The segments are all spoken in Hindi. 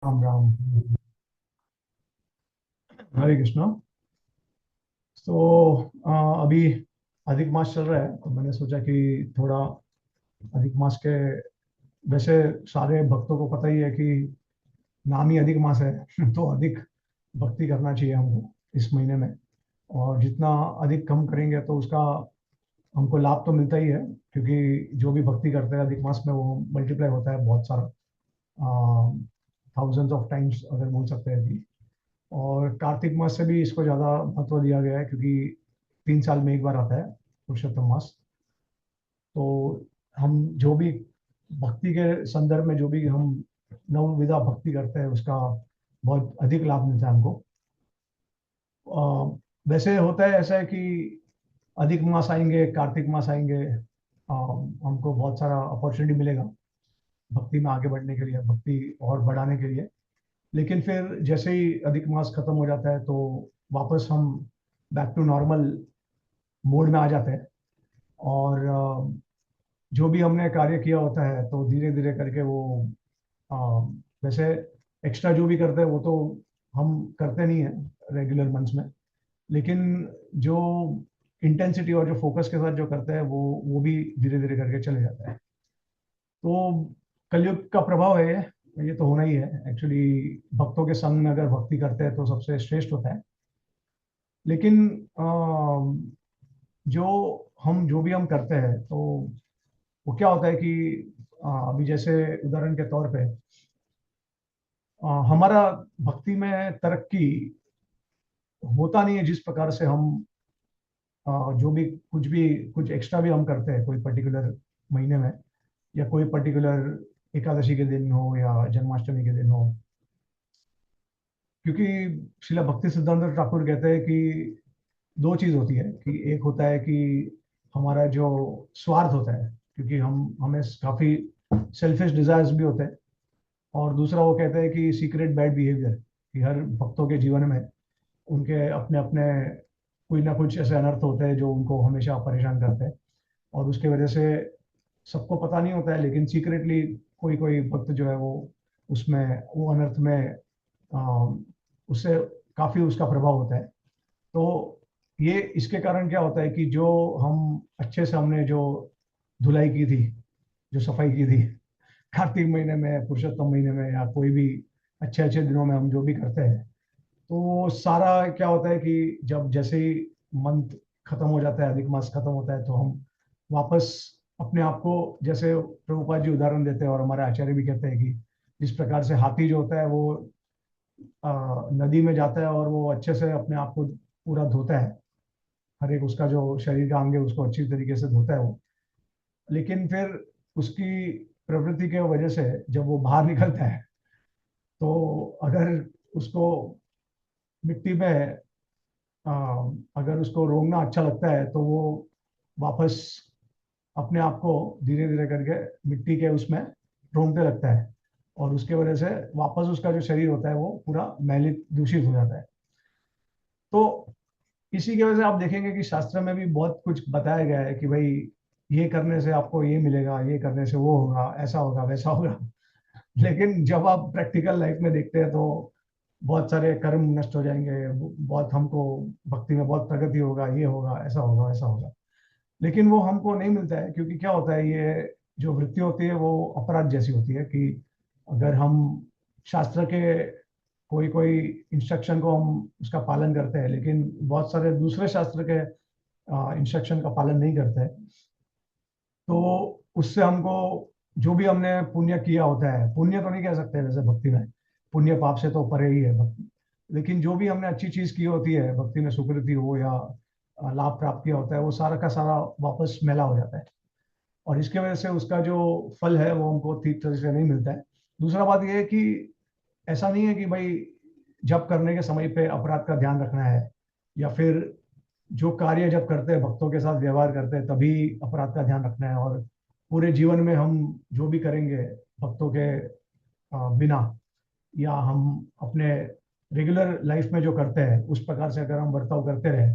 राम राम। हरे कृष्णा। तो अभी अधिक मास चल रहा है, तो मैंने सोचा कि थोड़ा अधिक मास के, वैसे सारे भक्तों को पता ही है कि नाम ही अधिक मास है तो अधिक भक्ति करना चाहिए हमको इस महीने में। और जितना अधिक हम करेंगे तो उसका हमको लाभ तो मिलता ही है, क्योंकि जो भी भक्ति करते हैं अधिक मास में वो मल्टीप्लाई होता है बहुत सारा, थाउजेंड्स ऑफ टाइम्स अगर बोल सकते हैं अभी। और कार्तिक मास से भी इसको ज़्यादा महत्व दिया गया है, क्योंकि 3 साल में एक बार आता है पुरुषोत्तम मास। तो हम जो भी भक्ति के संदर्भ में जो भी हम नवविधा भक्ति करते हैं उसका बहुत अधिक लाभ मिलता है हमको। वैसे होता है ऐसा है कि अधिक मास आएंगे, कार्तिक मास आएंगे, हमको बहुत सारा अपॉर्चुनिटी मिलेगा भक्ति में आगे बढ़ने के लिए, भक्ति और बढ़ाने के लिए। लेकिन फिर जैसे ही अधिक मास खत्म हो जाता है तो वापस हम बैक टू नॉर्मल मोड में आ जाते हैं। और जो भी हमने कार्य किया होता है तो धीरे धीरे करके वो, अ, वैसे एक्स्ट्रा जो भी करते हैं वो तो हम करते नहीं है रेगुलर मंथ्स में। लेकिन जो इंटेंसिटी और जो फोकस के साथ जो करते हैं वो भी धीरे धीरे करके चले जाता है। तो कलयुग का प्रभाव है ये तो होना ही है एक्चुअली। भक्तों के संग में अगर भक्ति करते हैं तो सबसे श्रेष्ठ होता है। लेकिन जो जो भी हम करते हैं तो वो क्या होता है कि अभी जैसे उदाहरण के तौर पे, हमारा भक्ति में तरक्की होता नहीं है जिस प्रकार से हम जो भी कुछ एक्स्ट्रा भी हम करते हैं कोई पर्टिकुलर महीने में, या कोई पर्टिकुलर एकादशी के दिन हो या जन्माष्टमी के दिन हो। क्योंकि श्रीला भक्ति सिद्धांत ठाकुर कहते हैं कि दो चीज होती है, कि एक होता है कि हमारा जो स्वार्थ होता है, क्योंकि हम हमें काफी सेल्फिश डिजायर्स भी होते हैं। और दूसरा वो कहते हैं कि सीक्रेट बैड बिहेवियर, कि हर भक्तों के जीवन में उनके अपने अपने कोई ना कुछ ऐसे अनर्थ होते हैं जो उनको हमेशा परेशान करते हैं। और उसके वजह से सबको पता नहीं होता है, लेकिन सीक्रेटली कोई कोई भक्त जो है वो उसमें, वो अनर्थ में, उससे काफी उसका प्रभाव होता है। तो ये इसके कारण क्या होता है कि जो हम अच्छे से हमने जो धुलाई की थी, जो सफाई की थी कार्तिक महीने में, पुरुषोत्तम महीने में, या कोई भी अच्छे अच्छे दिनों में हम जो भी करते हैं, तो सारा क्या होता है कि जब जैसे ही मंथ खत्म हो जाता है, अधिक मास खत्म होता है, तो हम वापस अपने आप को, जैसे प्रभुपाद जी उदाहरण देते हैं और हमारे आचार्य भी कहते हैं कि जिस प्रकार से हाथी जो होता है वो नदी में जाता है और वो अच्छे से अपने आप को पूरा धोता है, हर एक उसका जो शरीर का अंग है उसको अच्छी तरीके से धोता है वो। लेकिन फिर उसकी प्रवृत्ति के वजह से जब वो बाहर निकलता है, तो अगर उसको मिट्टी में, अ, अगर उसको रोंगना अच्छा लगता है तो वो वापस अपने आप को धीरे धीरे करके मिट्टी के उसमें रोंगते लगता है। और उसके वजह से वापस उसका जो शरीर होता है वो पूरा मैलित दूषित हो जाता है। तो इसी की वजह से आप देखेंगे कि शास्त्र में भी बहुत कुछ बताया गया है कि भाई ये करने से आपको ये मिलेगा, ये करने से वो होगा, ऐसा होगा, वैसा होगा। लेकिन जब आप प्रैक्टिकल लाइफ में देखते हैं तो बहुत सारे कर्म नष्ट हो जाएंगे, बहुत हमको भक्ति में बहुत प्रगति होगा, ये होगा, ऐसा होगा, ऐसा होगा। लेकिन वो हमको नहीं मिलता है, क्योंकि क्या होता है, ये जो वृत्ति होती है वो अपराध जैसी होती है। कि अगर हम शास्त्र के कोई कोई इंस्ट्रक्शन को हम उसका पालन करते हैं, लेकिन बहुत सारे दूसरे शास्त्र के इंस्ट्रक्शन का पालन नहीं करते हैं, तो उससे हमको जो भी हमने पुण्य किया होता है, पुण्य तो नहीं कह सकते वैसे भक्ति में, पुण्य पाप से तो परे ही है भक्ति। लेकिन जो भी हमने अच्छी चीज की होती है भक्ति में, सुकृति हो या लाभ प्राप्त किया होता है, वो सारा का सारा वापस मैला हो जाता है। और इसके वजह से उसका जो फल है वो हमको ठीक तरह से नहीं मिलता है। दूसरा बात यह है कि ऐसा नहीं है कि भाई जब करने के समय पे अपराध का ध्यान रखना है, या फिर जो कार्य जब करते हैं भक्तों के साथ व्यवहार करते हैं तभी अपराध का ध्यान रखना है। और पूरे जीवन में हम जो भी करेंगे भक्तों के बिना, या हम अपने रेगुलर लाइफ में जो करते हैं उस प्रकार से अगर हम बर्ताव करते रहे,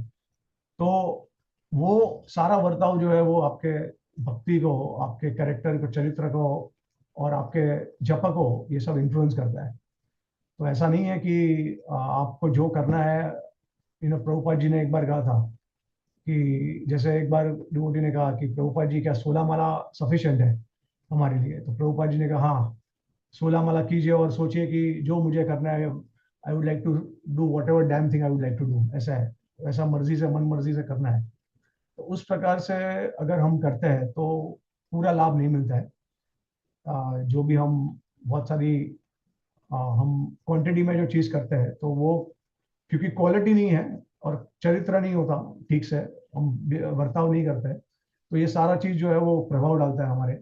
तो वो सारा बर्ताव जो है वो आपके भक्ति को, आपके कैरेक्टर को, चरित्र को और आपके जप को ये सब इन्फ्लुएंस करता है। तो ऐसा नहीं है कि आपको जो करना है, प्रभुपाद जी ने एक बार कहा था कि जैसे एक बार डिवोटी ने कहा कि प्रभुपाद जी क्या 16 माला सफिशिएंट है हमारे लिए, तो प्रभुपाद जी ने कहा हाँ, 16 माला कीजिए और सोचिए कि जो मुझे करना है, I would like to do whatever damn thing I would like to do, ऐसा है, ऐसा मर्जी से, मन मर्जी से करना है। तो उस प्रकार से अगर हम करते हैं तो पूरा लाभ नहीं मिलता है। जो भी हम बहुत सारी हम क्वांटिटी में जो चीज़ करते हैं तो वो, क्योंकि क्वालिटी नहीं है और चरित्र नहीं होता ठीक से, हम बर्ताव नहीं करते, तो ये सारा चीज़ जो है वो प्रभाव डालता है हमारे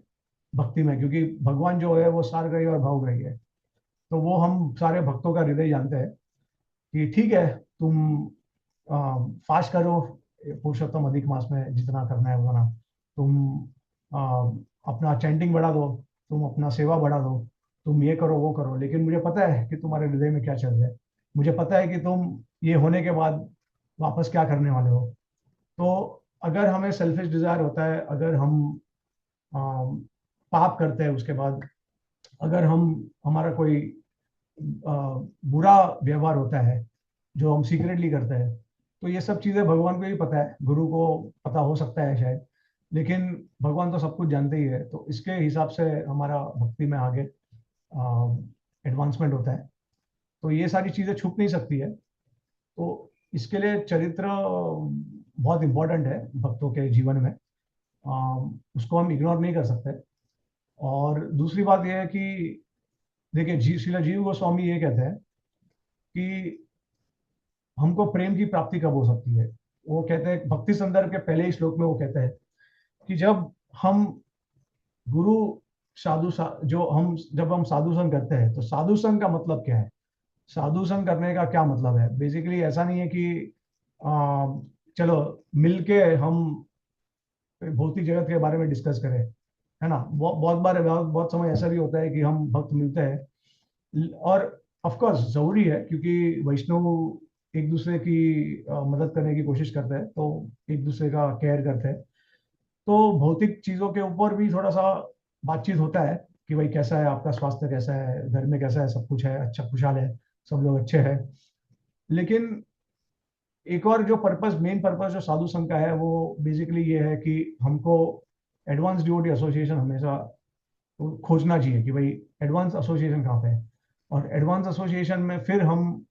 भक्ति में, क्योंकि भगवान जो है वो सारग्राही और भावग्राही है। तो वो हम सारे भक्तों का हृदय जानते हैं कि ठीक है, तुम फास्ट करो पुरुषोत्तम अधिक मास में जितना करना है उतना, तुम आ, अपना चैंटिंग बढ़ा दो, तुम अपना सेवा बढ़ा दो, तुम ये करो वो करो, लेकिन मुझे पता है कि तुम्हारे हृदय में क्या चल रहा है, मुझे पता है कि तुम ये होने के बाद वापस क्या करने वाले हो। तो अगर हमें सेल्फिश डिजायर होता है, अगर हम आ, पाप करते हैं उसके बाद, अगर हम हमारा कोई बुरा व्यवहार होता है जो हम सीक्रेटली करते हैं, तो ये सब चीज़ें भगवान को ही पता है, गुरु को पता हो सकता है शायद, लेकिन भगवान तो सब कुछ जानते ही है, तो इसके हिसाब से हमारा भक्ति में आगे एडवांसमेंट होता है। तो ये सारी चीज़ें छुप नहीं सकती है। तो इसके लिए चरित्र बहुत इंपॉर्टेंट है भक्तों के जीवन में, उसको हम इग्नोर नहीं कर सकते। और दूसरी बात यह है कि देखिए, श्रीला जीव गोस्वामी ये कहते हैं कि हमको प्रेम की प्राप्ति कब हो सकती है। वो कहते हैं भक्ति संदर्भ के पहले ही श्लोक में, वो कहते हैं कि हम गुरु जो हम जब हम साधु संग करते हैं, तो साधु संग का मतलब क्या है, साधु संग करने का क्या मतलब है। बेसिकली ऐसा नहीं है कि चलो मिलके हम भौतिक जगत के बारे में डिस्कस करें, है ना। बहुत बार बहुत समय ऐसा भी होता है कि हम भक्त मिलते हैं, और ऑफ कोर्स जरूरी है, क्योंकि वैष्णव एक दूसरे की मदद करने की कोशिश करते हैं, तो एक दूसरे का केयर करते हैं, तो भौतिक चीजों के ऊपर भी थोड़ा सा बातचीत होता है कि भाई कैसा है आपका स्वास्थ्य, कैसा है घर में, कैसा है, सब कुछ है अच्छा, खुशहाल है, सब लोग अच्छे हैं। लेकिन एक और जो पर्पस, मेन पर्पस जो साधु संघ का है, वो बेसिकली ये है कि हमको एडवांस डिवोटी एसोसिएशन हमेशा खोजना चाहिए कि भाई एडवांस एसोसिएशन कहाँ पे है, और एडवांस एसोसिएशन में फिर हम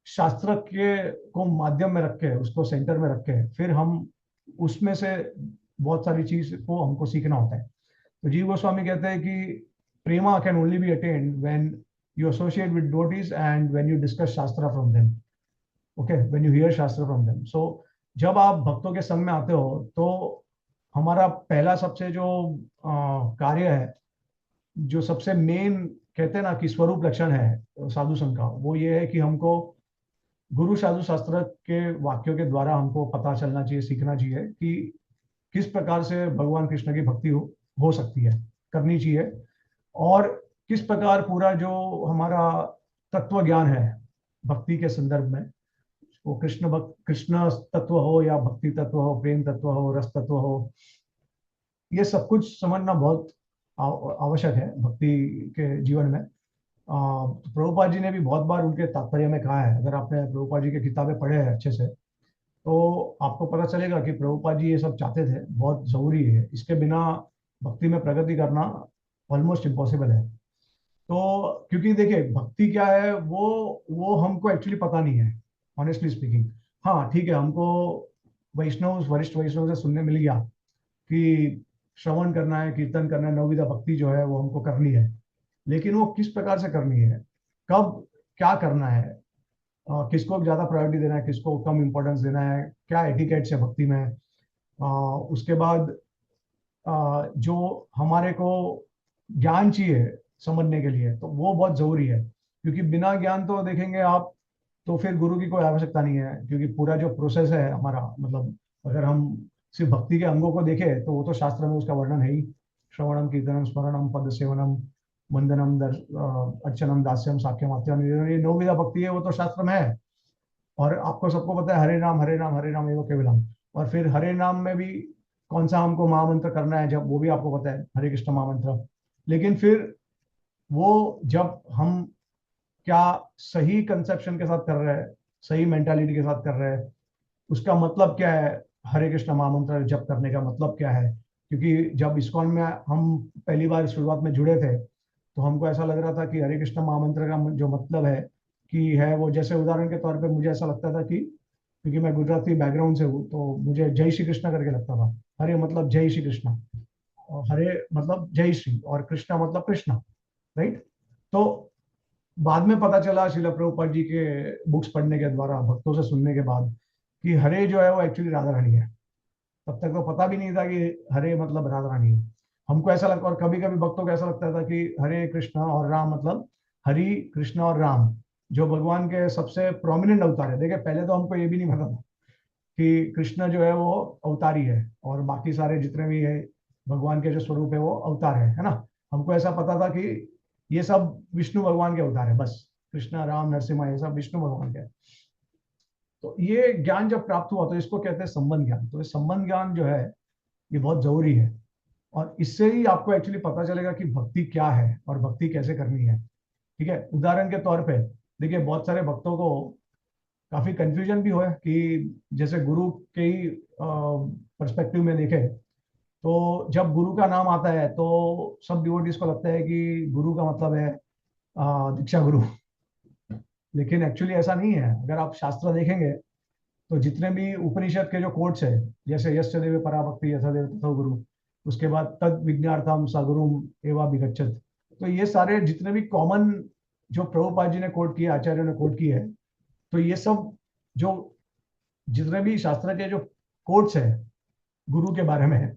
शास्त्र के को माध्यम में रख के, उसको सेंटर में रख के, फिर हम उसमें से बहुत सारी चीज को हमको सीखना होता है। तो जीव गोस्वामी कहते हैं कि prema can only be attend when you associate with devotees and when you discuss shastra from them, okay, when you hear shastra from them. So जब आप भक्तों के संग में आते हो, तो हमारा पहला सबसे जो कार्य है, जो सबसे मेन कहते हैं ना कि स्वरूप लक्षण है साधु संघ का, वो ये है कि हमको गुरु साधु शास्त्र के वाक्यों के द्वारा हमको पता चलना चाहिए, सीखना चाहिए कि किस प्रकार से भगवान कृष्ण की भक्ति हो सकती है, करनी चाहिए, और किस प्रकार पूरा जो हमारा तत्व ज्ञान है भक्ति के संदर्भ में, वो कृष्ण तत्व हो या भक्ति तत्व हो, प्रेम तत्व हो, रस तत्व हो, ये सब कुछ समझना बहुत आवश्यक है भक्ति के जीवन में। तो प्रभुपाद जी ने भी बहुत बार उनके तात्पर्य में कहा है, अगर आपने प्रभुपाद जी की किताबें पढ़े हैं अच्छे से, तो आपको पता चलेगा कि प्रभुपाद जी ये सब चाहते थे, बहुत जरूरी है, इसके बिना भक्ति में प्रगति करना ऑलमोस्ट इम्पॉसिबल है। तो क्योंकि देखिए भक्ति क्या है, वो हमको एक्चुअली पता नहीं है, ऑनेस्टली स्पीकिंग। हाँ ठीक है, हमको वैष्णव, वरिष्ठ वैष्णव से सुनने मिल गया कि श्रवण करना है, कीर्तन करना है, नवविधा भक्ति जो है वो हमको करनी है, लेकिन वो किस प्रकार से करनी है, कब, क्या करना है, किसको ज्यादा प्रायोरिटी देना है, किसको कम इंपॉर्टेंस देना है, क्या एटिकेट्स है भक्ति में, उसके बाद जो हमारे को ज्ञान चाहिए समझने के लिए, तो वो बहुत जरूरी है, क्योंकि बिना ज्ञान तो देखेंगे आप, तो फिर गुरु की कोई आवश्यकता नहीं है, क्योंकि पूरा जो प्रोसेस है हमारा, मतलब अगर हम सिर्फ भक्ति के अंगों को देखें तो वो तो शास्त्र में उसका वर्णन है ही, श्रवणम कीर्तनम स्मरणम पद सेवनम वंदनम अर्चनम दास्यम साख्यम आत्म, ये नौविधा भक्ति है, वो तो शास्त्र में है। और आपको सबको पता है, हरे नाम हरे नाम हरे नाम एवं केवलम, और फिर हरे नाम में भी कौन सा हमको महामंत्र करना है, जब वो भी आपको पता है, हरे कृष्ण महामंत्र। लेकिन फिर वो जब हम क्या सही कंसेप्शन के साथ कर रहे हैं, सही मेंटालिटी के साथ कर रहे हैं, उसका मतलब क्या है, हरे कृष्ण महामंत्र जप करने का मतलब क्या है। क्योंकि जब इस्कॉन में हम पहली बार शुरुआत में जुड़े थे, तो हमको ऐसा लग रहा था कि हरे कृष्ण महामंत्र का जो मतलब है कि है वो, जैसे उदाहरण के तौर पे मुझे ऐसा लगता था कि, क्योंकि मैं गुजराती बैकग्राउंड से हूँ, तो मुझे जय श्री कृष्ण करके लगता था। हरे मतलब जय श्री कृष्ण, और हरे मतलब जय श्री, और कृष्णा मतलब कृष्णा, राइट। तो बाद में पता चला शिला प्रभुपाद जी के बुक्स पढ़ने के द्वारा, भक्तों से सुनने के बाद, कि हरे जो है वो एक्चुअली राधा रानी है। तब तक तो पता भी नहीं था कि हरे मतलब राधा रानी है। हमको ऐसा लगता, और कभी कभी भक्तों को ऐसा लगता था कि हरे कृष्णा और राम मतलब हरि कृष्ण और राम, जो भगवान के सबसे प्रोमिनेंट अवतार है। देखिए पहले तो हमको ये भी नहीं पता था कि कृष्ण जो है वो अवतारी है, और बाकी सारे जितने भी है भगवान के जो स्वरूप है वो अवतार है ना। हमको ऐसा पता था कि ये सब विष्णु भगवान के अवतार है बस। कृष्णा राम नरसिम्हा ये सब विष्णु भगवान के हैं। तो ये ज्ञान जब प्राप्त हुआ तो इसको कहते हैं संबंध ज्ञान। तो ये संबंध ज्ञान जो है ये बहुत जरूरी है, और इससे ही आपको एक्चुअली पता चलेगा कि भक्ति क्या है और भक्ति कैसे करनी है। ठीक है, उदाहरण के तौर पे देखिए, बहुत सारे भक्तों को काफी कंफ्यूजन भी हुआ है कि जैसे गुरु के ही पर्सपेक्टिव में देखें, तो जब गुरु का नाम आता है तो सब डिवोटीज को लगता है कि गुरु का मतलब है दीक्षा गुरु। लेकिन एक्चुअली ऐसा नहीं है। अगर आप शास्त्र देखेंगे तो जितने भी उपनिषद के जो कोट्स है, जैसे यस्य देवे पराभक्ति यथा देव तथो गुरु, उसके बाद तद विज्ञार्थम सगुरुम एवा विगच्छत, तो ये सारे जितने भी कॉमन जो प्रभुपाद जी ने कोट किए, आचार्यों ने कोट किए हैं, तो ये सब जो जितने भी शास्त्र के जो कोट्स है गुरु के बारे में,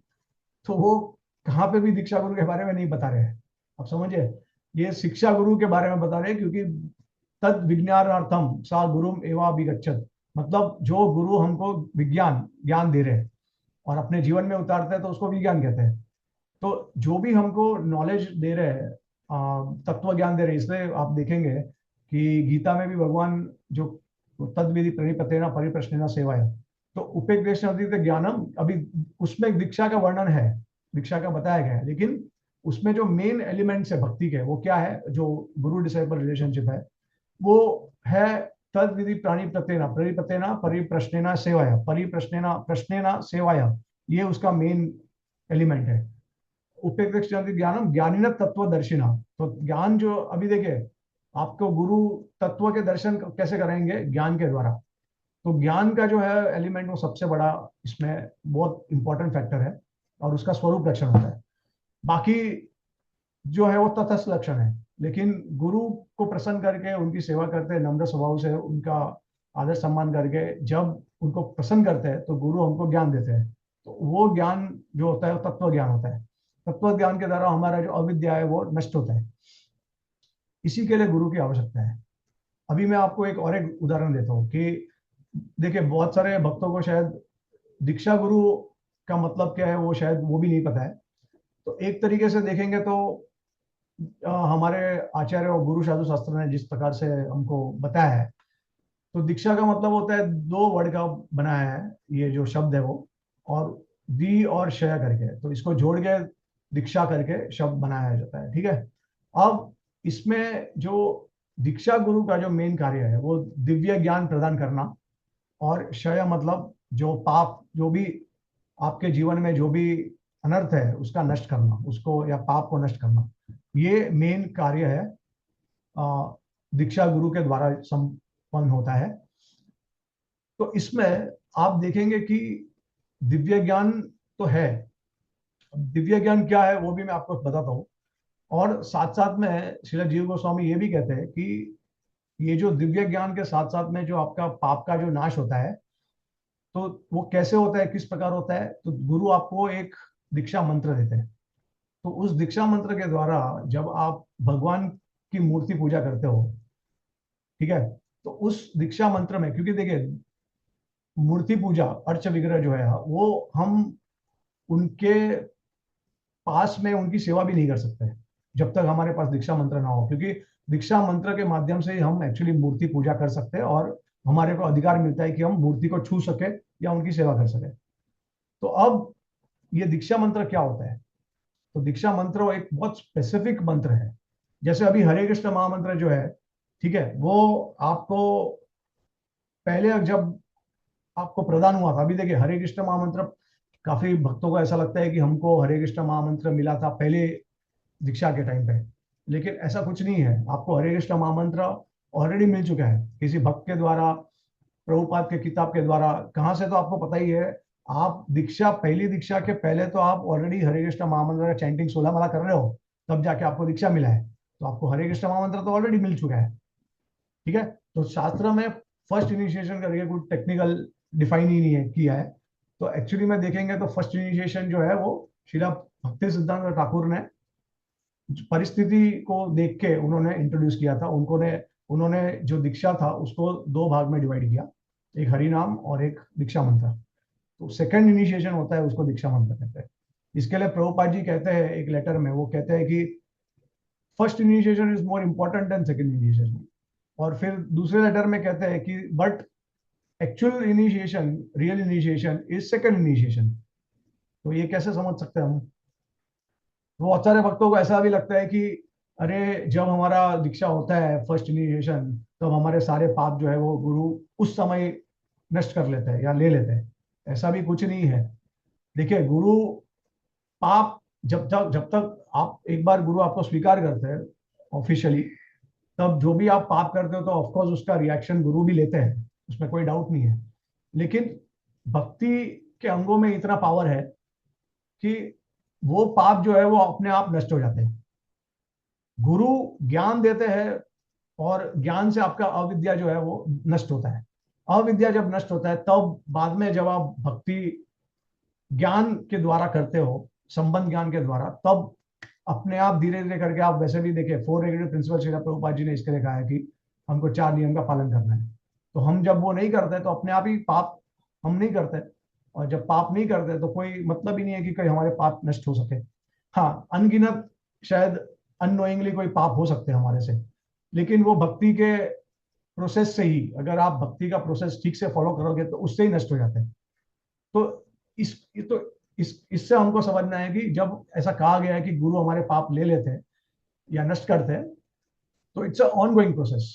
तो वो कहाँ पे भी दीक्षा गुरु के बारे में नहीं बता रहे हैं। आप समझिए, ये शिक्षा गुरु के बारे में बता रहे हैं, क्योंकि तद विज्ञानार्थम सा गुरुम एवा विगच्छत, मतलब जो गुरु हमको विज्ञान ज्ञान दे रहे हैं और अपने जीवन में उतारते हैं तो उसको विज्ञान कहते हैं। तो जो भी हमको नॉलेज दे रहे हैं, तत्व ज्ञान दे रहे हैं, इसलिए आप देखेंगे कि गीता में भी भगवान जो तद विधि प्रणिपतेना परिप्रश्नेना सेवा है, तो उपेक्षित ज्ञानम, अभी उसमें दीक्षा का वर्णन है, दीक्षा का बताया गया है, लेकिन उसमें जो मेन एलिमेंट्स है भक्ति के, वो क्या है, जो गुरु डिसाइपल रिलेशनशिप है, वो है तद विधि प्राणी प्रत्येना परिप्रत्येना परिप्रश्नेना सेवाया, परिप्रश्नेना प्रश्नेना सेवाया, ये उसका मेन एलिमेंट है। उपेक्षा ज्ञानम ज्ञानिन तत्वदर्शिना। तो ज्ञान जो अभी देखिए, आपको गुरु तत्व के दर्शन कैसे कराएंगे, ज्ञान के द्वारा। तो ज्ञान का जो है एलिमेंट वो सबसे बड़ा इसमें बहुत इंपॉर्टेंट फैक्टर है, और उसका स्वरूप लक्षण होता है। बाकी जो है वो तटस्थ लक्षण है। लेकिन गुरु को प्रसन्न करके उनकी सेवा करते हैं, नम्र स्वभाव से उनका आदर सम्मान करके जब उनको प्रसन्न करते हैं, तो गुरु हमको ज्ञान देते हैं। तो वो ज्ञान जो होता है वो तत्व ज्ञान होता है। तत्व ज्ञान के द्वारा हमारा जो अविद्या है वो नष्ट होता है। इसी के लिए गुरु की आवश्यकता है। अभी मैं आपको एक उदाहरण देता हूँ कि देखिए, बहुत सारे भक्तों को शायद दीक्षा गुरु का मतलब क्या है वो शायद वो भी नहीं पता है। तो एक तरीके से देखेंगे तो हमारे आचार्य और गुरु साधु शास्त्र ने जिस प्रकार से हमको बताया है, तो दीक्षा का मतलब होता है, दो वर्ड का बनाया है ये जो शब्द है वो, और दी और शय करके, तो इसको जोड़ के दीक्षा करके शब्द बनाया जाता है। ठीक है। अब इसमें जो दीक्षा गुरु का जो मेन कार्य है वो दिव्य ज्ञान प्रदान करना, और शय मतलब जो पाप, जो भी आपके जीवन में जो भी अनर्थ है उसका नष्ट करना, उसको या पाप को नष्ट करना, ये मेन कार्य है दीक्षा गुरु के द्वारा संपन्न होता है। तो इसमें आप देखेंगे कि दिव्य ज्ञान तो है। दिव्य ज्ञान क्या है वो भी मैं आपको बताता हूँ। और साथ साथ में श्रील जीव गोस्वामी ये भी कहते हैं कि ये जो दिव्य ज्ञान के साथ साथ में जो आपका पाप का जो नाश होता है, तो वो कैसे होता है, किस प्रकार होता है, तो गुरु आपको एक दीक्षा मंत्र देते हैं। तो उस दीक्षा मंत्र के द्वारा जब आप भगवान की मूर्ति पूजा करते हो, ठीक है, तो उस दीक्षा मंत्र में, क्योंकि देखिए मूर्ति पूजा अर्च विग्रह जो है वो हम उनके पास में उनकी सेवा भी नहीं कर सकते जब तक हमारे पास दीक्षा मंत्र ना हो, क्योंकि दीक्षा मंत्र के माध्यम से ही हम एक्चुअली मूर्ति पूजा कर सकते हैं, और हमारे को अधिकार मिलता है कि हम मूर्ति को छू सके या उनकी सेवा कर सके। तो अब ये दीक्षा मंत्र क्या होता है, तो दीक्षा मंत्र एक बहुत स्पेसिफिक मंत्र है। जैसे अभी हरे कृष्ण महामंत्र जो है, ठीक है, वो आपको पहले जब आपको प्रदान हुआ था, अभी देखिए हरे कृष्ण महामंत्र, काफी भक्तों को ऐसा लगता है कि हमको हरे कृष्ण महामंत्र मिला था पहले दीक्षा के टाइम पे, लेकिन ऐसा कुछ नहीं है। आपको हरे कृष्ण महामंत्र ऑलरेडी मिल चुका है किसी भक्त के द्वारा, प्रभुपाद के किताब के द्वारा। कहाँ से, तो आपको पता ही है। आप दीक्षा, पहली दीक्षा के पहले तो आप ऑलरेडी हरे कृष्ण महामंत्र का चैंटिंग 16 माला कर रहे हो, तब जाके आपको दीक्षा मिला है। तो आपको हरे कृष्ण महामंत्र तो ऑलरेडी मिल चुका है। ठीक है, तो शास्त्र में फर्स्ट इनिशिएशन करके कुछ टेक्निकल डिफाइन ही नहीं है किया है। तो एक्चुअली में देखेंगे तो फर्स्ट इनिशिएशन जो है वो श्रीला भक्ति सिद्धांत ठाकुर ने परिस्थिति को देख के उन्होंने इंट्रोड्यूस किया था। उन्होंने जो दीक्षा था उसको दो भाग में डिवाइड किया, एक हरि नाम और एक दीक्षा मंत्र। तो सेकंड इनिशिएशन होता है, उसको दीक्षा मंत्र कहते हैं। इसके लिए प्रभुपाद जी कहते हैं एक लेटर में, वो कहते हैं कि first initiation is more important than second initiation. और फिर दूसरे लेटर में कहते हैं कि but actual initiation, real initiation is second initiation. तो ये कैसे समझ सकते हैं हम? वो बहुत सारे भक्तों को ऐसा भी लगता है कि अरे जब हमारा दीक्षा होता है फर्स्ट इनिशिएशन, तब हमारे सारे पाप जो है वो गुरु उस समय नष्ट कर लेते हैं या ले लेते हैं। ऐसा भी कुछ नहीं है। देखिए गुरु, पाप जब तक आप एक बार गुरु आपको स्वीकार करते हैं ऑफिशियली, तब जो भी आप पाप करते हो तो ऑफकोर्स उसका रिएक्शन गुरु भी लेते हैं, उसमें कोई डाउट नहीं है। लेकिन भक्ति के अंगों में इतना पावर है कि वो पाप जो है वो अपने आप नष्ट हो जाते हैं। गुरु ज्ञान देते हैं और ज्ञान से आपका अविद्या जो है वो नष्ट होता है। अविद्या जब नष्ट होता है तब बाद में जब आप भक्ति ज्ञान के द्वारा करते हो, संबंध ज्ञान के द्वारा, तब अपने आप धीरे धीरे करके आप, वैसे भी देखिए 4 रेगुलर प्रिंसिपल श्रीला प्रभुपाद जी ने इसके लिए कहा है कि हमको 4 नियम का पालन करना है। तो हम जब वो नहीं करते तो अपने आप ही पाप हम नहीं करते। और जब पाप नहीं करते तो कोई मतलब ही नहीं है कि कोई हमारे पाप नष्ट हो सके। हाँ, अनगिनत शायद अननोइंगली कोई पाप हो सकते हैं हमारे से, लेकिन वो भक्ति के प्रोसेस से ही, अगर आप भक्ति का प्रोसेस ठीक से फॉलो करोगे तो उससे ही नष्ट हो जाते हैं। तो तो इससे हमको समझना है कि जब ऐसा कहा गया है कि गुरु हमारे पाप ले लेते हैं या नष्ट करते हैं, तो it's a on going process.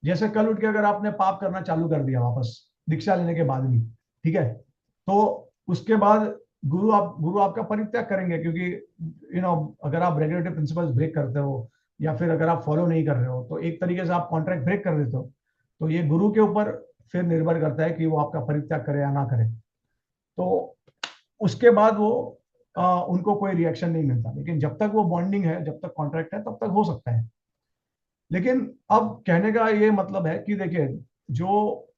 जैसे कल उठ के अगर आपने पाप करना चालू कर दिया वापस दीक्षा लेने के बाद भी, ठीक है, तो उसके बाद गुरु आपका परित्याग करेंगे, क्योंकि अगर आप रेगुलेटरी प्रिंसिपल्स ब्रेक करते हो या फिर अगर आप फॉलो नहीं कर रहे हो तो एक तरीके से आप कॉन्ट्रैक्ट ब्रेक कर देते हो। तो ये गुरु के ऊपर फिर निर्भर करता है कि वो आपका परित्याग करे या ना करे। तो उसके बाद वो उनको कोई रिएक्शन नहीं मिलता, लेकिन जब तक वो बॉन्डिंग है, जब तक कॉन्ट्रैक्ट है, तब तक हो सकता है। लेकिन अब कहने का ये मतलब है कि देखिए, जो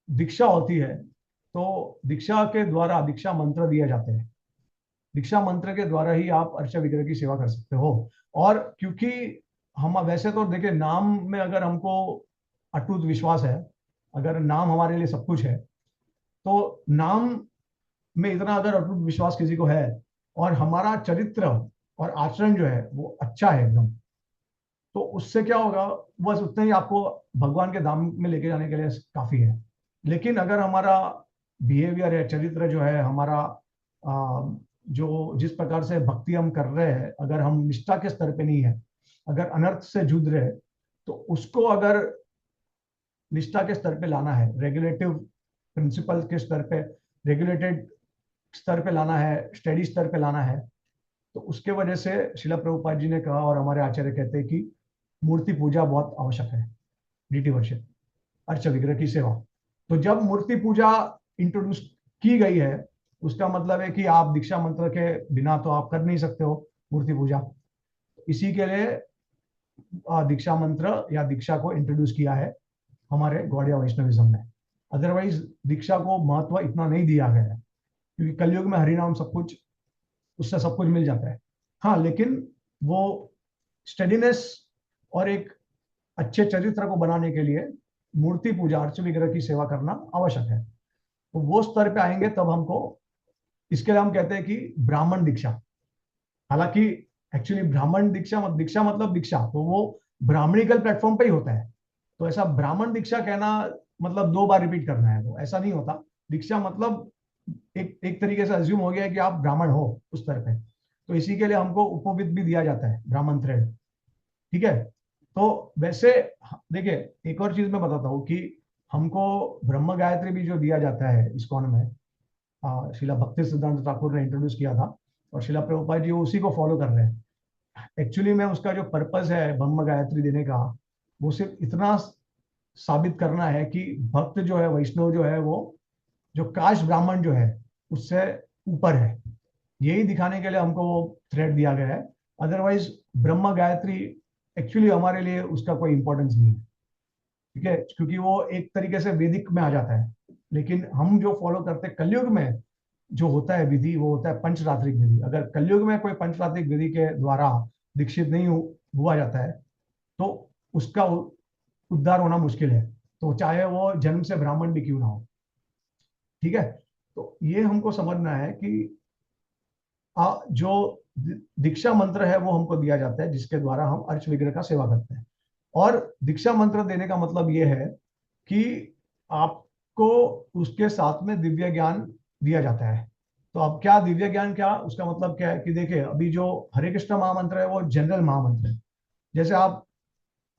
दीक्षा होती है, तो दीक्षा के द्वारा दीक्षा मंत्र दिए जाते हैं। दीक्षा मंत्र के द्वारा ही आप अर्चा विग्रह की सेवा कर सकते हो। और क्योंकि हम वैसे तो देखिए, नाम में अगर हमको अटूट विश्वास है, अगर नाम हमारे लिए सब कुछ है, तो नाम में इतना अगर अटूट विश्वास किसी को है और हमारा चरित्र और आचरण जो है वो अच्छा है एकदम, तो उससे क्या होगा, बस उतने ही आपको भगवान के धाम में लेके जाने के लिए काफी है। लेकिन अगर हमारा बिहेवियर है, चरित्र जो है हमारा, जो जिस प्रकार से भक्ति हम कर रहे हैं, अगर हम निष्ठा के स्तर पे नहीं है, अगर अनर्थ से जूझ रहे हैं, तो उसको अगर निष्ठा के स्तर पे लाना है, रेगुलेटिव प्रिंसिपल के स्तर पे, रेगुलेटेड स्तर पे लाना है, स्टडी स्तर पे लाना है, तो उसके वजह से शिला प्रभुपाद जी ने कहा और हमारे आचार्य कहते हैं कि मूर्ति पूजा बहुत आवश्यक है, डीटी वर्शिप, अर्च विग्रह की सेवा। तो जब मूर्ति पूजा इंट्रोड्यूस की गई है, उसका मतलब है कि आप दीक्षा मंत्र के बिना तो आप कर नहीं सकते हो मूर्ति पूजा। इसी के लिए दीक्षा मंत्र या दीक्षा को इंट्रोड्यूस किया है हमारे गौड़िया वैष्णविज्म में। अदरवाइज दीक्षा को महत्व इतना नहीं दिया गया है, क्योंकि कलयुग में हरिनाम सब कुछ, उससे सब कुछ मिल जाता है। हाँ, लेकिन वो स्टेडीनेस और एक अच्छे चरित्र को बनाने के लिए मूर्ति पूजा, अर्च विग्रह की सेवा करना आवश्यक है। तो वो स्तर पे आएंगे तब हमको, इसके लिए हम कहते हैं कि ब्राह्मण दीक्षा। हालांकि एक्चुअली ब्राह्मण दीक्षा दीक्षा मतलब दीक्षा तो वो ब्राह्मणिकल प्लेटफॉर्म पे ही होता है। तो ऐसा ब्राह्मण दीक्षा कहना मतलब 2 बार रिपीट करना है, वो ऐसा नहीं होता। दीक्षा मतलब एक एक तरीके से अज्यूम हो गया है कि आप ब्राह्मण हो उस तरह पे। तो इसी के लिए हमको उपवित भी दिया जाता है, ब्राह्मण थ्रेड। ठीक है, तो वैसे देखिए, एक और चीज मैं बताता हूँ कि हमको ब्रह्म गायत्री भी जो दिया जाता है इस्कॉन में, शिला भक्ति सिद्धांत ठाकुर ने इंट्रोड्यूस किया था और शिला प्रभुपाद जी उसी को फॉलो कर रहे हैं। एक्चुअली में उसका जो पर्पस है ब्रह्म गायत्री देने का, वो सिर्फ इतना साबित करना है कि भक्त जो है, वैष्णव जो है, वो जो काश ब्राह्मण जो है उससे ऊपर है। यही दिखाने के लिए हमको वो थ्रेड दिया गया है। अदरवाइज ब्रह्म गायत्री एक्चुअली हमारे लिए उसका कोई इंपॉर्टेंस नहीं है, ठीक है, क्योंकि वो एक तरीके से वैदिक में आ जाता है। लेकिन हम जो फॉलो करते हैं कलयुग में, जो होता है विधि, वो होता है पंचरात्रिक विधि। अगर कलयुग में कोई पंचरात्रिक विधि के द्वारा दीक्षित नहीं हुआ जाता है, तो उसका उद्धार होना मुश्किल है, तो चाहे वो जन्म से ब्राह्मण भी क्यों ना हो। ठीक है, तो ये हमको समझना है कि जो दीक्षा मंत्र है वो हमको दिया जाता है, जिसके द्वारा हम अर्च विग्रह का सेवा करते हैं। और दीक्षा मंत्र देने का मतलब ये है कि आपको उसके साथ में दिव्य ज्ञान दिया जाता है। तो अब क्या दिव्य ज्ञान, क्या उसका मतलब क्या है कि देखिए, अभी जो हरे कृष्ण महामंत्र है वो जनरल महामंत्र है। जैसे आप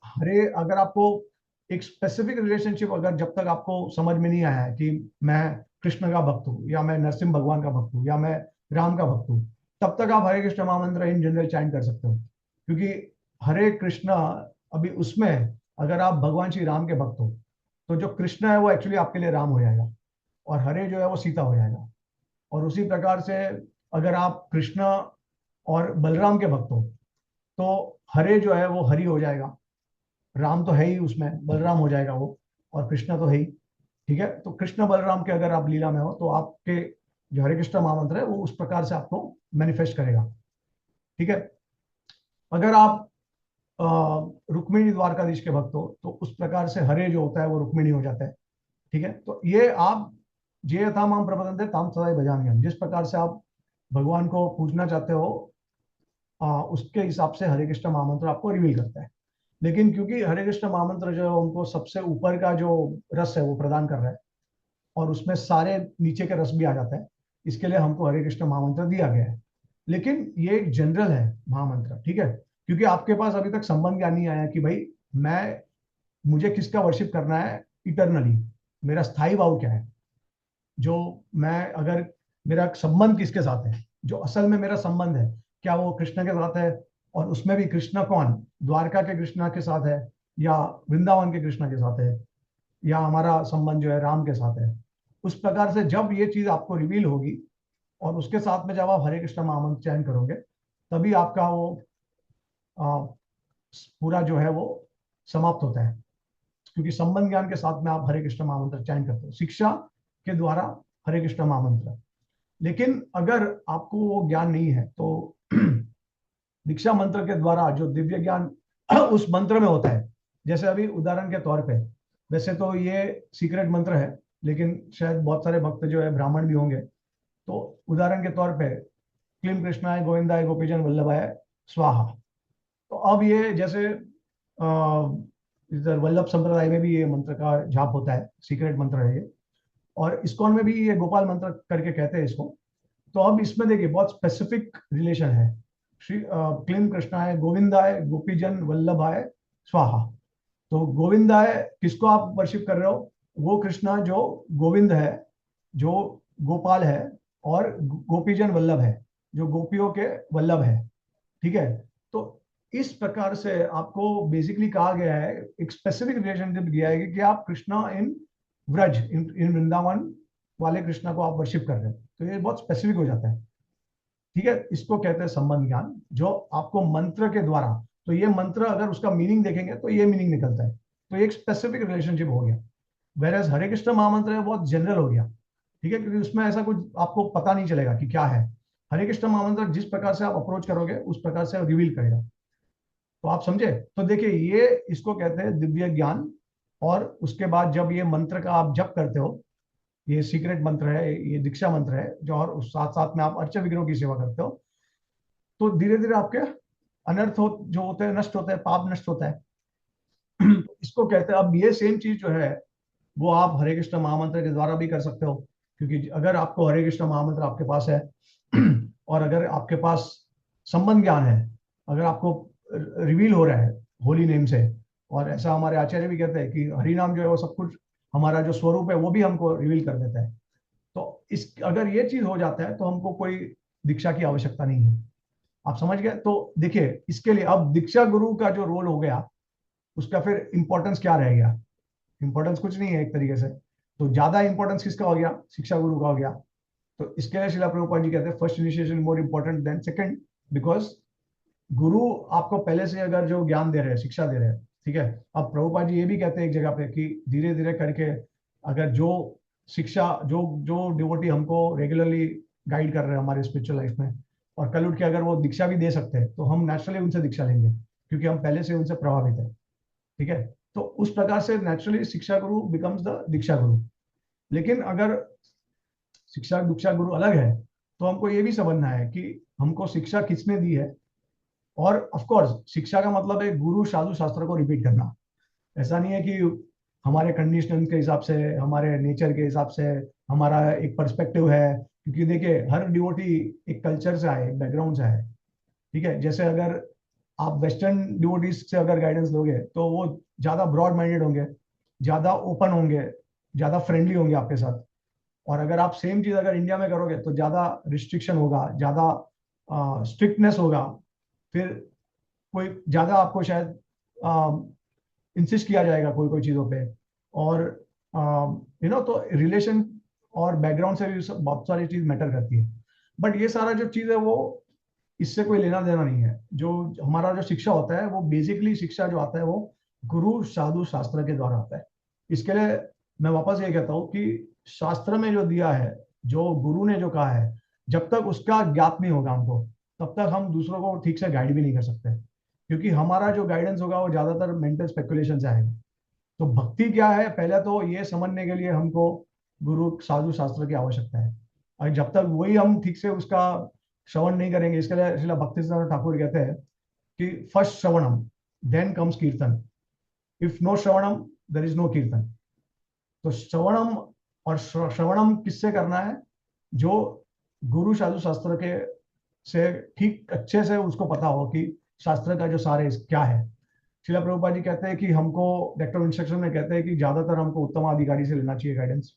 अगर आपको एक स्पेसिफिक रिलेशनशिप, अगर जब तक आपको समझ में नहीं आया है कि मैं कृष्ण का भक्त हूँ, या मैं नरसिंह भगवान का भक्त हूँ, या मैं राम का भक्त हूँ, तब तक आप हरे कृष्ण महामंत्र इन जनरल चैंट कर सकते हो। क्योंकि हरे कृष्ण, अभी उसमें अगर आप भगवान श्री राम के भक्त हो, तो जो कृष्ण है वो एक्चुअली आपके लिए राम हो जाएगा, और हरे जो है वो सीता हो जाएगा। और उसी प्रकार से अगर आप कृष्ण और बलराम के भक्त हो, तो हरे जो है वो हरि हो जाएगा। राम तो है ही उसमें, बलराम हो जाएगा वो, और कृष्ण तो है ही। ठीक है, तो कृष्ण बलराम के अगर आप लीला में हो, तो आपके जो हरे कृष्ण महामंत्र है वो उस प्रकार से आपको मैनिफेस्ट करेगा। ठीक है, अगर आप रुक्मिणी द्वारकाधीश के भक्त हो, तो उस प्रकार से हरे जो होता है वो रुक्मिणी हो जाता है। ठीक है, तो ये आप जे यथा माम प्रपदन्ते ताम सदा भजामि हम, जिस प्रकार से आप भगवान को पूजना चाहते हो, उसके हिसाब से हरे कृष्ण महामंत्र आपको रिवील करता है। लेकिन क्योंकि हरे कृष्ण महामंत्र जो है उनको सबसे ऊपर का जो रस है वो प्रदान कर रहा है, और उसमें सारे नीचे के रस भी आ जाता है, इसके लिए हमको हरे कृष्ण महामंत्र दिया गया है। लेकिन ये एक जनरल है महामंत्र, ठीक है, क्योंकि आपके पास अभी तक संबंध ज्ञान नहीं आया कि भाई मैं मुझे किसका वर्शिप करना है इटरनली, मेरा स्थायी भाव क्या है। जो मैं अगर मेरा संबंध किसके साथ है, जो असल में मेरा संबंध है, क्या वो कृष्ण के साथ है, और उसमें भी कृष्ण कौन, द्वारका के कृष्ण के साथ है, या वृंदावन के कृष्ण के साथ है, या हमारा संबंध जो है राम के साथ है। उस प्रकार से जब ये चीज आपको रिवील होगी, और उसके साथ में जब आप हरे कृष्ण महामंत्र चयन करोगे, तभी आपका वो आ, पूरा जो है वो समाप्त होता है। क्योंकि संबंध ज्ञान के साथ में आप हरे कृष्ण महामंत्र चयन करते हो, शिक्षा के द्वारा हरे कृष्ण महामंत्र। लेकिन अगर आपको वो ज्ञान नहीं है, तो दीक्षा मंत्र के द्वारा जो दिव्य ज्ञान उस मंत्र में होता है, जैसे अभी उदाहरण के तौर पे, वैसे तो ये सीक्रेट मंत्र है, लेकिन शायद बहुत सारे भक्त जो है ब्राह्मण भी होंगे, तो उदाहरण के तौर पे क्लीम कृष्णाय गोविंदाय गोपीजन वल्लभाय स्वाहा। तो अब ये जैसे इधर वल्लभ संप्रदाय में भी ये मंत्र का जाप होता है, सीक्रेट मंत्र है ये, और इस्कॉन में भी ये गोपाल मंत्र करके कहते हैं इसको। तो अब इसमें देखिए बहुत स्पेसिफिक रिलेशन है, श्री क्लीम कृष्णाय गोविंदाय गोपीजन वल्लभाय स्वाहा। तो गोविंदाय किसको आप वर्शिप कर रहे हो, वो कृष्णा जो गोविंद है, जो गोपाल है, और गोपीजन वल्लभ है, जो गोपियों के वल्लभ है। ठीक है, तो इस प्रकार से आपको बेसिकली कहा गया है, एक स्पेसिफिक रिलेशनशिप दिया है कि आप कृष्णा इन व्रज, इन वृंदावन वाले कृष्णा को आप वर्शिप कर रहे हो, तो ये बहुत स्पेसिफिक हो जाता है। ठीक है, इसको कहते हैं संबंध ज्ञान, जो आपको मंत्र के द्वारा, तो ये मंत्र अगर उसका मीनिंग देखेंगे तो ये मीनिंग निकलता है, तो एक स्पेसिफिक रिलेशनशिप हो गया। वेर हरे कृष्ण महामंत्र है बहुत जनरल हो गया। ठीक है, क्योंकि उसमें ऐसा कुछ आपको पता नहीं चलेगा कि क्या है। हरे कृष्ण महामंत्र जिस प्रकार से आप अप्रोच करोगे उस प्रकार से रिवील करेगा। तो आप समझे, तो देखिए ये इसको कहते हैं दिव्य ज्ञान। और उसके बाद जब ये मंत्र का आप जप करते हो, ये सीक्रेट मंत्र है, ये दीक्षा मंत्र है जो, और उस साथ साथ में आप अर्च विग्रह की सेवा करते हो, तो धीरे धीरे आपके अनर्थ जो होते हैं नष्ट होते हैं, पाप नष्ट होता है। इसको कहते हैं, अब ये सेम चीज जो है वो आप हरे कृष्ण महामंत्र के द्वारा भी कर सकते हो। क्योंकि अगर आपको हरे कृष्ण महामंत्र आपके पास है, और अगर आपके पास संबंध ज्ञान है, अगर आपको रिवील हो रहा है होली नेम से। और ऐसा हमारे आचार्य भी कहते हैं कि हरि नाम जो है वो सब कुछ, हमारा जो स्वरूप है वो भी हमको रिवील कर देता है। तो इस अगर ये चीज हो जाता है तो हमको कोई दीक्षा की आवश्यकता नहीं है। आप समझ गए? तो देखिए, इसके लिए अब दीक्षा गुरु का जो रोल हो गया, उसका फिर इंपॉर्टेंस क्या रह गया? इंपॉर्टेंस कुछ नहीं है एक तरीके से। तो ज्यादा इंपॉर्टेंस किसका हो गया? शिक्षा गुरु का हो गया। तो इसके लिए शिला प्रभुपाद जी कहते हैं first initiation more important than second, because गुरु आपको पहले से अगर जो ज्ञान दे रहे हैं, शिक्षा दे रहे हैं, ठीक है। अब प्रभुपाद जी ये भी कहते हैं एक जगह पे कि धीरे धीरे करके अगर जो शिक्षा, जो जो डिवोटी हमको रेगुलरली गाइड कर रहे हैं हमारे स्पिरिचुअल लाइफ में, और कल उठ के अगर वो दीक्षा भी दे सकते हैं तो हम नेचुरली उनसे दीक्षा लेंगे, क्योंकि हम पहले से उनसे प्रभावित है। ठीक है। तो उस प्रकार से नेचुरली शिक्षा गुरु बिकम्स द दीक्षा गुरु। लेकिन अगर शिक्षा दीक्षा गुरु अलग है, तो हमको ये भी समझना है कि हमको शिक्षा किसने दी है। और ऑफ कोर्स शिक्षा का मतलब है गुरु साधु शास्त्र को रिपीट करना। ऐसा नहीं है कि हमारे कंडीशन के हिसाब से, हमारे नेचर के हिसाब से हमारा एक पर्सपेक्टिव है। क्योंकि देखिए, हर डिवोटी एक कल्चर से आए, बैकग्राउंड से आए। ठीक है। जैसे अगर आप वेस्टर्न डिवोटीज से अगर गाइडेंस दोगे तो वो ज्यादा ब्रॉड माइंडेड होंगे, ज्यादा ओपन होंगे, ज्यादा फ्रेंडली होंगे आपके साथ। और अगर आप सेम चीज अगर इंडिया में करोगे तो ज्यादा रिस्ट्रिक्शन होगा, ज्यादा स्ट्रिक्टनेस होगा। फिर कोई ज्यादा आपको शायद इंसिस्ट किया जाएगा कोई कोई चीजों पे। और तो रिलेशन और बैकग्राउंड से भी बहुत सारी चीज मैटर करती है। बट ये सारा जो चीज है वो, इससे कोई लेना देना नहीं है। जो हमारा जो शिक्षा होता है वो बेसिकली, शिक्षा जो आता है वो गुरु साधु शास्त्र के द्वारा आता है। इसके लिए मैं वापस ये कहता हूँ कि शास्त्र में जो दिया है, जो गुरु ने जो कहा है, जब तक उसका ज्ञात नहीं होगा हमको, तब तक हम दूसरों को ठीक से गाइड भी नहीं कर सकते। क्योंकि हमारा जो गाइडेंस होगा वो ज्यादातर मेंटल स्पेकुलेशन से आएगा। तो भक्ति क्या है, पहले तो ये समझने के लिए हमको गुरु साधु शास्त्र की आवश्यकता है। और जब तक वही हम ठीक से उसका श्रवण नहीं करेंगे, इसके लिए श्रील भक्ति सिद्धांत ठाकुर कहते हैं कि first shravanam, then comes kirtan. If no shravanam, there is no kirtan. तो श्रवणम, और श्रवणम किससे करना है? जो गुरु साधु शास्त्र के से ठीक अच्छे से उसको पता हो कि शास्त्र का जो सार है क्या है। शिला प्रभुपाद जी कहते हैं कि हमको डायरेक्टर इंस्ट्रक्शन में कहते हैं कि ज्यादातर हमको उत्तम अधिकारी से लेना चाहिए गाइडेंस।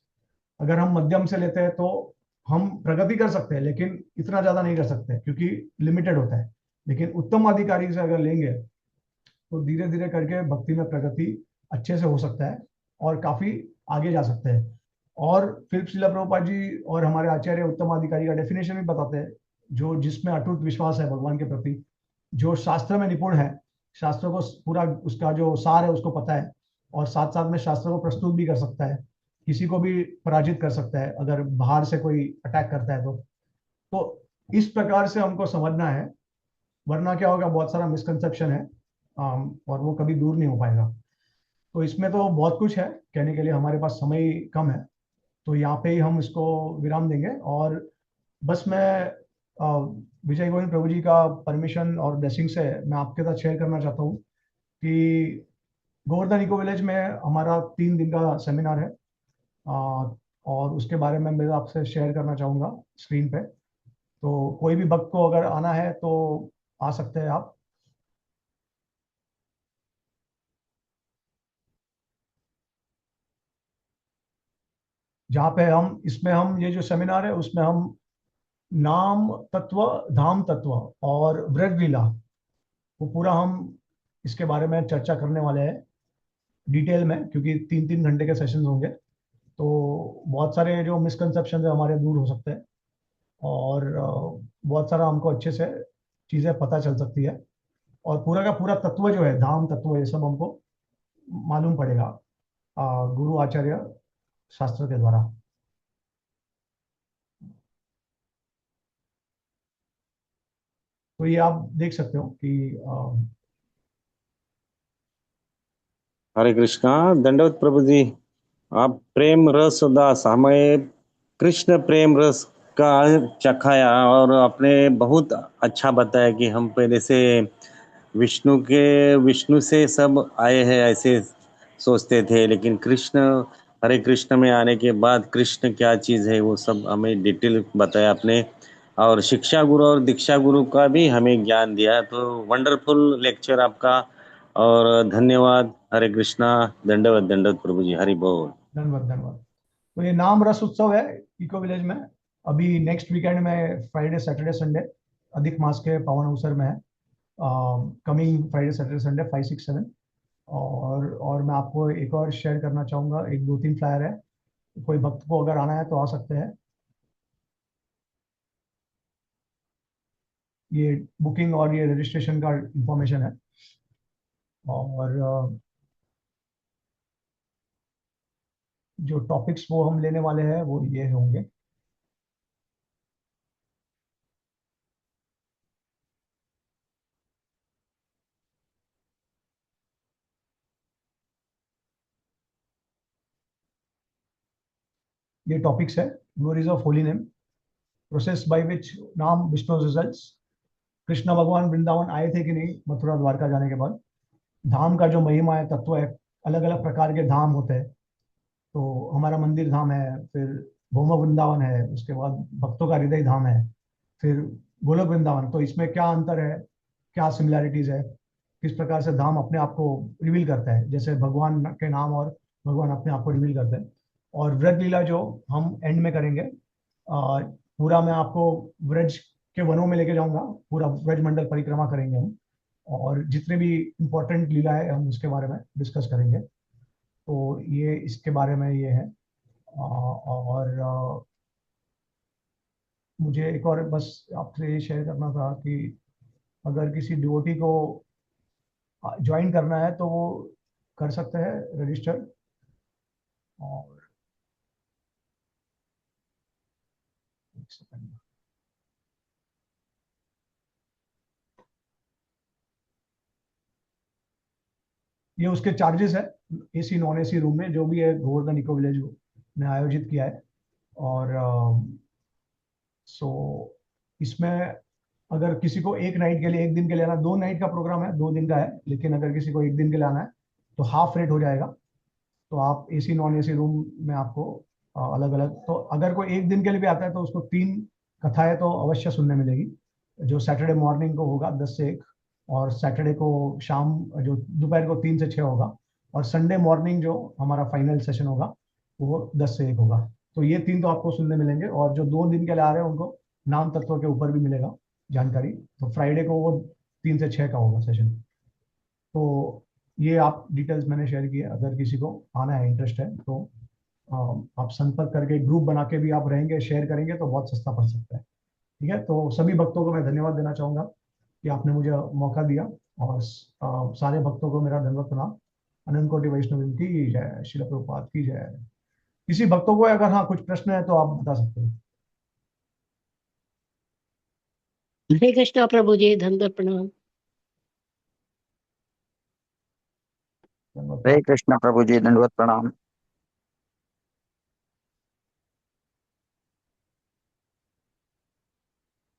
अगर हम मध्यम से लेते हैं तो हम प्रगति कर सकते हैं, लेकिन इतना ज्यादा नहीं कर सकते क्योंकि लिमिटेड होता है। लेकिन उत्तम अधिकारी से अगर लेंगे तो धीरे धीरे करके भक्ति में प्रगति अच्छे से हो सकता है और काफी आगे जा सकते हैं। और फिर शिला प्रभुपाद जी और हमारे आचार्य उत्तम अधिकारी का डेफिनेशन भी बताते हैं, जो जिसमें अटूट विश्वास है भगवान के प्रति, जो शास्त्र में निपुण है, शास्त्र को पूरा उसका जो सार है उसको पता है, और साथ साथ में शास्त्र को प्रस्तुत भी कर सकता है, किसी को भी पराजित कर सकता है अगर बाहर से कोई अटैक करता है तो इस प्रकार से हमको समझना है। वरना क्या होगा, बहुत सारा मिसकंसेप्शन है, और वो कभी दूर नहीं हो पाएगा। तो इसमें तो बहुत कुछ है कहने के लिए, हमारे पास समय कम है। तो यहाँ पे ही हम इसको विराम देंगे। और बस मैं विजय गोविंद प्रभु जी का परमिशन और ब्लेसिंग से मैं आपके साथ शेयर करना चाहता हूँ कि गोवर्धन इको विलेज में हमारा 3 दिन का सेमिनार है। और उसके बारे में मैं आपसे शेयर करना चाहूँगा स्क्रीन पे। तो कोई भी भक्त को अगर आना है तो आ सकते हैं आप। जहाँ पे हम, इसमें हम ये जो सेमिनार है उसमें हम नाम तत्व, धाम तत्व और ब्रज लीला, वो पूरा हम इसके बारे में चर्चा करने वाले हैं डिटेल में, क्योंकि 3-3 घंटे के सेशन होंगे। तो बहुत सारे जो मिसकंसेप्शन है हमारे दूर हो सकते हैं, और बहुत सारा हमको अच्छे से चीज़ें पता चल सकती है। और पूरा का पूरा तत्व जो है, धाम तत्व, ये सब हमको मालूम पड़ेगा गुरु आचार्य शास्त्र के द्वारा। तो ये आप देख सकते हो कि हरे कृष्णा। दंडवत प्रभु जी। आप प्रेम रस दास, हमें कृष्ण प्रेम रस का चखाया और आपने बहुत अच्छा बताया कि हम पहले से विष्णु से सब आए हैं ऐसे सोचते थे, लेकिन कृष्ण, हरे कृष्ण में आने के बाद कृष्ण क्या चीज़ है वो सब हमें डिटेल बताया आपने। और शिक्षा गुरु और दीक्षा गुरु का भी हमें ज्ञान दिया। तो वंडरफुल लेक्चर आपका। और धन्यवाद। हरे कृष्णा। दंडवत दंडवत प्रभु जी। हरि बोल। धन्यवाद धन्यवाद। तो ये नाम रस उत्सव है इको विलेज में। अभी नेक्स्ट वीकेंड में फ्राइडे सैटरडे संडे अधिक मास के पावन अवसर में है। Coming Friday Saturday Sunday 5, 6, 7। और मैं आपको एक और शेयर करना चाहूँगा, एक 2, 3 फ्लायर है। कोई भक्त को अगर आना है तो आ सकते हैं। ये बुकिंग और ये रजिस्ट्रेशन का इंफॉर्मेशन है। और जो टॉपिक्स वो हम लेने वाले हैं वो ये होंगे। ये टॉपिक्स है: glories of holy name, process by which नाम विष्णु रिजल्ट्स, कृष्ण भगवान वृंदावन आए थे कि नहीं मथुरा द्वारका जाने के बाद, धाम का जो महिमा है, तत्व है। अलग अलग प्रकार के धाम होते हैं। तो हमारा मंदिर धाम है, फिर भौम वृंदावन है, उसके बाद भक्तों का हृदय धाम है, फिर गोलोक वृंदावन। तो इसमें क्या अंतर है, क्या सिमिलैरिटीज है, किस प्रकार से धाम अपने आप को रिवील करता है, जैसे भगवान के नाम और भगवान अपने आप को रिवील करते हैं। और व्रज लीला जो हम एंड में करेंगे, पूरा मैं आपको व्रज के वनों में लेके जाऊंगा, पूरा व्रज मंडल परिक्रमा करेंगे हम। और जितने भी इम्पोर्टेंट लीला है हम उसके बारे में डिस्कस करेंगे। तो ये इसके बारे में ये है। और मुझे एक और बस आपसे ये शेयर करना था कि अगर किसी डिवोटी को ज्वाइन करना है तो वो कर सकते हैं रजिस्टर। और एक सेकंड, ये उसके चार्जेस है। एसी नॉन एसी रूम में जो भी है गोवर्धन इको विलेज ने आयोजित किया है। और सो इसमें अगर किसी को एक नाइट के लिए, एक दिन के लिए आना, 2 नाइट का प्रोग्राम है, 2 दिन का है, लेकिन अगर किसी को एक दिन के लिए आना है तो हाफ रेट हो जाएगा। तो आप एसी नॉन एसी रूम में आपको अलग अलग, तो अगर कोई एक दिन के लिए भी आता है तो उसको 3 कथाएं तो अवश्य सुनने मिलेगी, जो सैटरडे मॉर्निंग को होगा 10 से 1, और सैटरडे को शाम जो दोपहर को 3 से 6 होगा, और संडे मॉर्निंग जो हमारा फाइनल सेशन होगा वो 10 से 1 होगा। तो ये 3 तो आपको सुनने मिलेंगे, और जो 2 दिन के लिए आ रहे हैं उनको नाम तत्व के ऊपर भी मिलेगा जानकारी। तो फ्राइडे को वो 3 से 6 का होगा सेशन। तो ये आप डिटेल्स मैंने शेयर किए, अगर किसी को आना है, इंटरेस्ट है तो आप संपर्क करके ग्रुप बना के भी आप रहेंगे, शेयर करेंगे तो बहुत सस्ता पड़ सकता है। ठीक है, तो सभी भक्तों को मैं धन्यवाद देना चाहूंगा कि आपने मुझे मौका दिया। और सारे भक्तों को मेरा धन्यवाद प्रणाम। अनंत कोटि वैष्णव की जय, श्रील प्रभुपाद की जय। किसी भक्तों को अगर हाँ कुछ प्रश्न है तो आप बता सकते हो। हरे कृष्णा प्रभु जी, धन्यवाद प्रणाम। हरे कृष्णा प्रभु जी, दंडवत प्रणाम।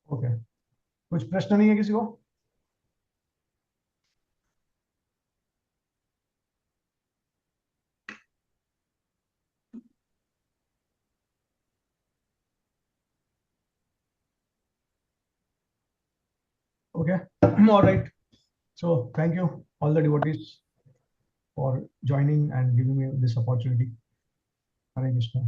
ओके, कुछ प्रश्न नहीं है किसी को? Okay. All right. So thank you all the devotees for joining and giving me this opportunity. Hare Krishna.